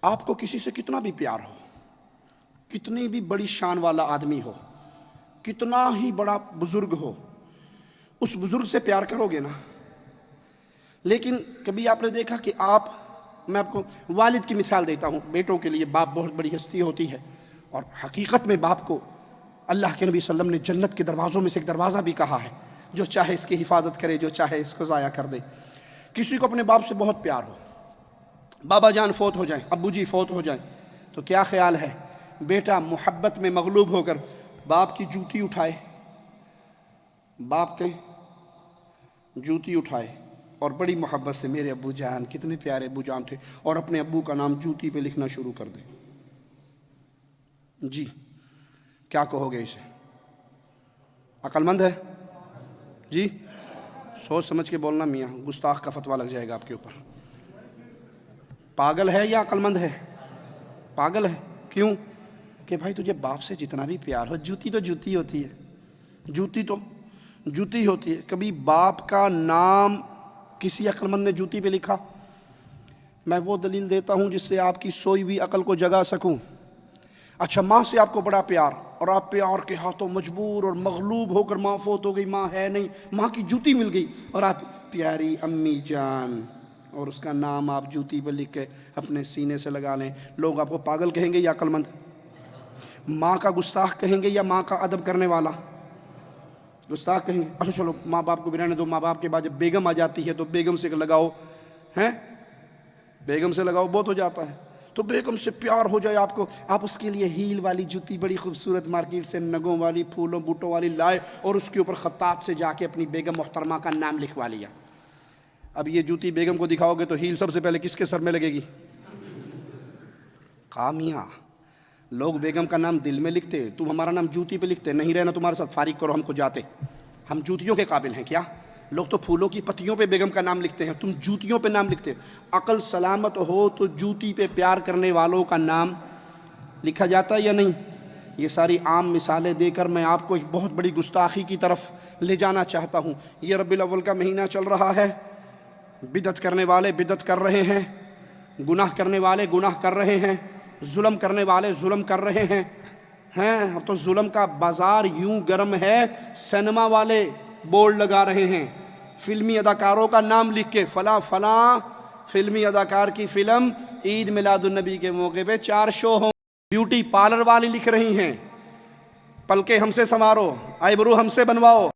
آپ کو کسی سے کتنا بھی پیار ہو، کتنی بھی بڑی شان والا آدمی ہو، کتنا ہی بڑا بزرگ ہو، اس بزرگ سے پیار کرو گے نا. لیکن کبھی آپ نے دیکھا کہ میں آپ کو والد کی مثال دیتا ہوں. بیٹوں کے لیے باپ بہت بڑی ہستی ہوتی ہے، اور حقیقت میں باپ کو اللہ کے نبی صلی اللہ علیہ وسلم نے جنت کے دروازوں میں سے ایک دروازہ بھی کہا ہے، جو چاہے اس کی حفاظت کرے، جو چاہے اس کو ضائع کر دے. کسی کو اپنے باپ سے بہت پیار ہو، بابا جان فوت ہو جائیں، ابو جی فوت ہو جائیں، تو کیا خیال ہے بیٹا محبت میں مغلوب ہو کر باپ کی جوتی اٹھائے، باپ کے جوتی اٹھائے اور بڑی محبت سے میرے ابو جان کتنے پیارے ابو جان تھے، اور اپنے ابو کا نام جوتی پہ لکھنا شروع کر دے. جی کیا کہو گے اسے؟ عقل مند ہے؟ جی سوچ سمجھ کے بولنا میاں، گستاخ کا فتویٰ لگ جائے گا آپ کے اوپر. پاگل ہے یا عقل مند ہے؟ پاگل ہے. کیوں؟ کہ بھائی تجھے باپ سے جتنا بھی پیار ہو، جوتی تو جوتی ہوتی ہے، جوتی تو جوتی ہوتی ہے. کبھی باپ کا نام کسی عقل مند نے جوتی پہ لکھا؟ میں وہ دلیل دیتا ہوں جس سے آپ کی سوئی ہوئی عقل کو جگا سکوں. اچھا ماں سے آپ کو بڑا پیار، اور آپ پیار کے ہاتھوں مجبور اور مغلوب ہو کر ماں فوت ہو گئی، ماں ہے نہیں، ماں کی جوتی مل گئی، اور آپ پیاری امی جان، اور اس کا نام آپ جوتی پہ لکھ کے اپنے سینے سے لگا لیں. لوگ آپ کو پاگل کہیں گے یا عقل مند؟ ماں کا گستاخ کہیں گے یا ماں کا ادب کرنے والا؟ گستاخ کہیں گے. اچھا چلو ماں باپ کو بھی رہنے دو، ماں باپ کے بعد جب بیگم آ جاتی ہے تو بیگم سے لگاؤ، ہیں بیگم سے لگاؤ بہت ہو جاتا ہے. تو بیگم سے پیار ہو جائے آپ کو، آپ اس کے لیے ہیل والی جوتی بڑی خوبصورت مارکیٹ سے نگوں والی پھولوں بوٹوں والی لائے، اور اس کے اوپر خطاط سے جا کے اپنی بیگم محترمہ کا نام لکھوا لیا. اب یہ جوتی بیگم کو دکھاؤ گے تو ہیل سب سے پہلے کس کے سر میں لگے گی؟ کامیاں لوگ بیگم کا نام دل میں لکھتے، تم ہمارا نام جوتی پہ لکھتے. نہیں رہنا تمہارے ساتھ، فارغ کرو ہم کو جاتے. ہم جوتیوں کے قابل ہیں کیا؟ لوگ تو پھولوں کی پتیوں پہ بیگم کا نام لکھتے ہیں، تم جوتیوں پہ نام لکھتے. عقل سلامت ہو تو جوتی پہ پیار کرنے والوں کا نام لکھا جاتا ہے یا نہیں؟ یہ ساری عام مثالیں دے کر میں آپ کو ایک بہت بڑی گستاخی کی طرف لے جانا چاہتا ہوں. یہ ربیع الاول کا مہینہ چل رہا ہے، بدعت کرنے والے بدعت کر رہے ہیں، گناہ کرنے والے گناہ کر رہے ہیں، ظلم کرنے والے ظلم کر رہے ہیں. اب تو ظلم کا بازار یوں گرم ہے، سینما والے بورڈ لگا رہے ہیں، فلمی اداکاروں کا نام لکھ کے فلاں فلاں فلمی اداکار کی فلم عید میلاد النبی کے موقع پہ 4 شو ہوں. بیوٹی پارلر والی لکھ رہی ہیں پلکیں ہم سے سنوارو، آئی برو ہم سے بنواؤ.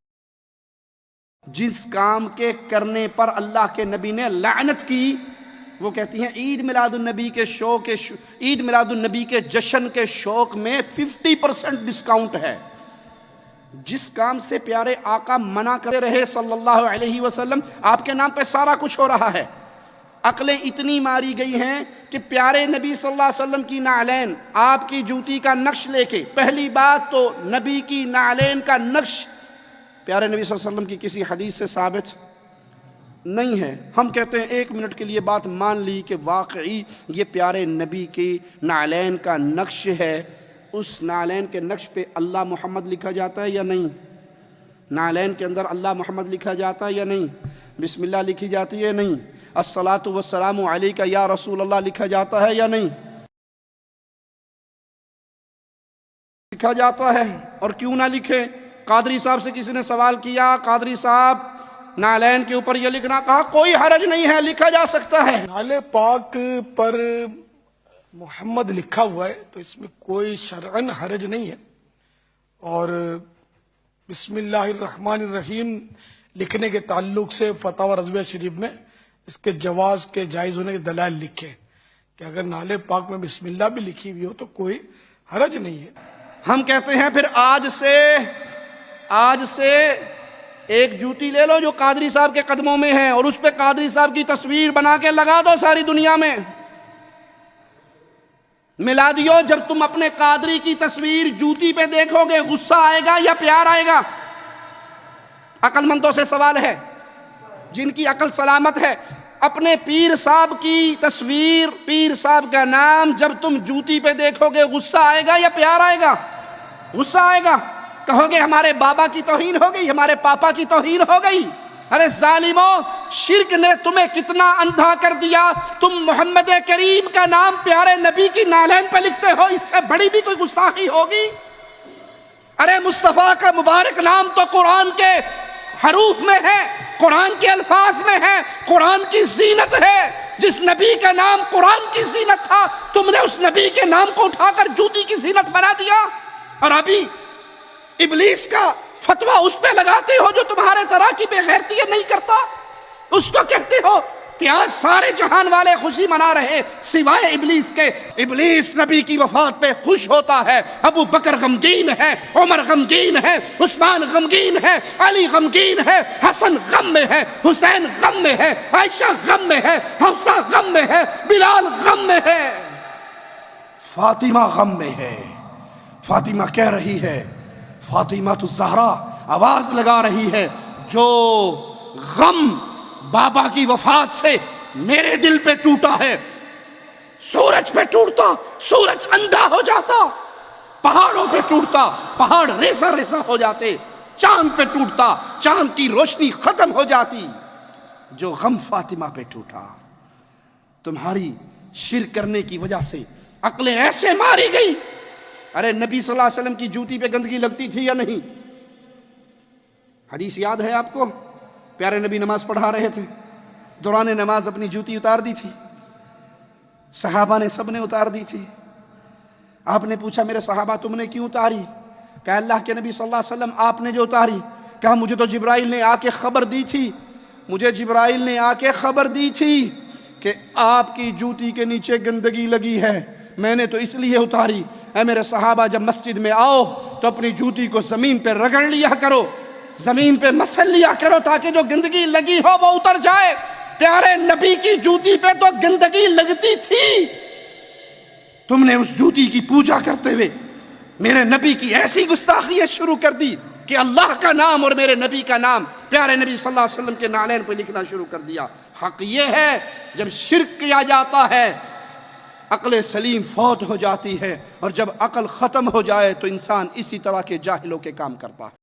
جس کام کے کرنے پر اللہ کے نبی نے لعنت کی، وہ کہتی ہیں عید میلاد النبی کے عید میلاد النبی کے جشن کے شوق میں 50% ڈسکاؤنٹ ہے. جس کام سے پیارے آقا منع کرتے رہے صلی اللہ علیہ وسلم، آپ کے نام پہ سارا کچھ ہو رہا ہے. عقلیں اتنی ماری گئی ہیں کہ پیارے نبی صلی اللہ علیہ وسلم کی نعلین، آپ کی جوتی کا نقش لے کے، پہلی بات تو نبی کی نعلین کا نقش پیارے نبی صلی اللہ علیہ وسلم کی کسی حدیث سے ثابت نہیں ہے. ہم کہتے ہیں 1 منٹ کے لیے بات مان لی کہ واقعی یہ پیارے نبی کی نعلین کا نقش ہے. اس نعلین کے نقش پہ اللہ محمد لکھا جاتا ہے یا نہیں؟ نعلین کے اندر اللہ محمد لکھا جاتا ہے یا نہیں؟ بسم اللہ لکھی جاتی ہے نہیں؟ الصلاۃ والسلام علیک یا رسول اللہ لکھا جاتا ہے یا نہیں؟ لکھا جاتا ہے. اور کیوں نہ لکھے؟ قادری صاحب سے کسی نے سوال کیا، قادری صاحب نعلین کے اوپر یہ لکھنا، کہا کوئی حرج نہیں ہے، لکھا جا سکتا ہے. نعل پاک پر محمد لکھا ہوا ہے تو اس میں کوئی شرعن حرج نہیں ہے. اور بسم اللہ الرحمن الرحیم لکھنے کے تعلق سے فتاوی رضویہ شریف میں اس کے جواز کے جائز ہونے کے دلائل لکھے کہ اگر نعل پاک میں بسم اللہ بھی لکھی ہوئی ہو تو کوئی حرج نہیں ہے. ہم کہتے ہیں پھر آج سے ایک جوتی لے لو جو قادری صاحب کے قدموں میں ہے، اور اس پہ قادری صاحب کی تصویر بنا کے لگا دو ساری دنیا میں. میلادیو، جب تم اپنے قادری کی تصویر جوتی پہ دیکھو گے غصہ آئے گا یا پیار آئے گا؟ عقل مندوں سے سوال ہے، جن کی عقل سلامت ہے. اپنے پیر صاحب کی تصویر، پیر صاحب کا نام جب تم جوتی پہ دیکھو گے غصہ آئے گا یا پیار آئے گا؟ غصہ آئے گا. کہو گے ہمارے بابا کی توہین ہو گئی، ہمارے پاپا کی توہین ہو گئی. ارے ظالموں، شرک نے تمہیں کتنا اندھا کر دیا، تم محمد کریم کا نام پیارے نبی کی نالین پہ لکھتے ہو، اس سے بڑی بھی کوئی گستاخی ہوگی؟ ارے مصطفیٰ کا مبارک نام تو قرآن کے حروف میں ہے، قرآن کے الفاظ میں ہے، قرآن کی زینت ہے۔ جس نبی کا نام قرآن کی زینت تھا، تم نے اس نبی کے نام کو اٹھا کر جوتی کی زینت بنا دیا، اور ابھی ابلیس کا فتویٰ اس پہ لگاتے ہو جو تمہارے طرح کی بے غیرتی نہیں کرتا، اس کو کہتے ہو کہ آج سارے جہان والے خوشی منا رہے سوائے ابلیس کے۔ ابلیس نبی کی وفات پہ خوش ہوتا ہے، ابو بکر غمگین ہے، عمر غمگین ہے، عثمان غمگین ہے، علی غمگین ہے، حسن غم میں ہے، حسین غم میں ہے، عائشہ غم میں ہے، حفصہ غم میں ہے، بلال غم میں ہے، فاطمہ غم میں ہے۔ فاطمہ کہہ رہی ہے، فاطمہ تو زہرا آواز لگا رہی ہے، جو غم بابا کی وفات سے میرے دل پہ ٹوٹا ہے، سورج پہ ٹوٹتا سورج اندھا ہو جاتا، پہاڑوں پہ ٹوٹتا پہاڑ ریزہ ریزہ ہو جاتے، چاند پہ ٹوٹتا چاند کی روشنی ختم ہو جاتی، جو غم فاطمہ پہ ٹوٹا۔ تمہاری شرک کرنے کی وجہ سے عقلیں ایسے ماری گئی۔ ارے نبی صلی اللہ علیہ وسلم کی جوتی پہ گندگی لگتی تھی یا نہیں؟ حدیث یاد ہے آپ کو؟ پیارے نبی نماز پڑھا رہے تھے، دوران نماز اپنی جوتی اتار دی تھی، صحابہ نے سب نے اتار دی تھی۔ آپ نے پوچھا میرے صحابہ تم نے کیوں اتاری؟ کہا اللہ کے نبی صلی اللہ علیہ وسلم آپ نے جو اتاری۔ کہا مجھے تو جبرائیل نے آ کے خبر دی تھی، مجھے جبرائیل نے آ کے خبر دی تھی کہ آپ کی جوتی کے نیچے گندگی لگی ہے، میں نے تو اس لیے اتاری۔ اے میرے صحابہ جب مسجد میں آؤ تو اپنی جوتی کو زمین پہ رگڑ لیا کرو، زمین پہ مسل لیا کرو تاکہ جو گندگی لگی ہو وہ اتر جائے۔ پیارے نبی کی جوتی پہ تو گندگی لگتی تھی، تم نے اس جوتی کی پوجا کرتے ہوئے میرے نبی کی ایسی گستاخیت شروع کر دی کہ اللہ کا نام اور میرے نبی کا نام پیارے نبی صلی اللہ علیہ وسلم کے نالین پہ لکھنا شروع کر دیا۔ حق یہ ہے جب شرک کیا جاتا ہے عقل سلیم فوت ہو جاتی ہے، اور جب عقل ختم ہو جائے تو انسان اسی طرح کے جاہلوں کے کام کرتا ہے۔